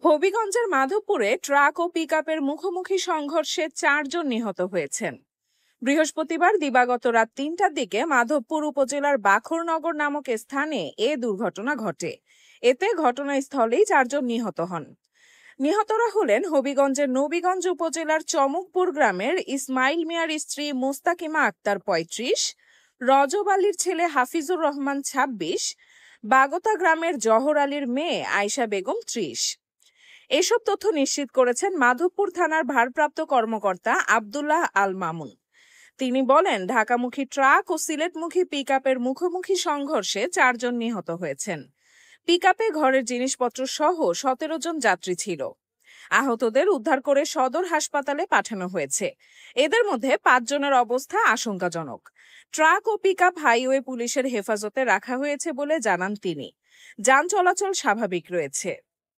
হবিগঞ্জের মাধবপুরে ট্রাক ও পিকআপের মুখোমুখি সংঘর্ষে 4 জন নিহত হয়েছেন। বৃহস্পতিবার দিবাগত রাত 3টার দিকে মাধবপুর উপজেলার বাখরনগর নামক স্থানে এ দুর্ঘটনা ঘটে। এতে ঘটনাস্থলেই 4 জন নিহত হন। নিহতরা হলেন হবিগঞ্জের নবীগঞ্জ উপজেলার চমকপুর গ্রামের ইসমাইল মিয়ার স্ত্রী মুস্তাকিমা আক্তার 35, রজব আলীর ছেলে হাফিজুর রহমান 26, বাগতা গ্রামের জহর আলীর মেয়ে আয়শা বেগম 30। এসব তথ্য নিশ্চিত করেছেন মাধবপুর থানার ভারপ্রাপ্ত কর্মকর্তা আব্দুল্লাহ আল মামুন। তিনি বলেন, ঢাকামুখী ট্রাক ও সিলেটমুখী পিকআপের মুখোমুখি সংঘর্ষে 4 জন নিহত হয়েছেন। পিকআপে ঘরের জিনিসপত্র সহ 17 জন যাত্রী ছিল। আহতদের উদ্ধার করে সদর হাসপাতালে পাঠানো হয়েছে। এদের মধ্যে 5 জনের অবস্থা আশঙ্কাজনক। ট্রাক ও পিকআপ হাইওয়ে পুলিশের হেফাজতে রাখা হয়েছে বলে জানান তিনি। যান চলাচল স্বাভাবিক রয়েছে।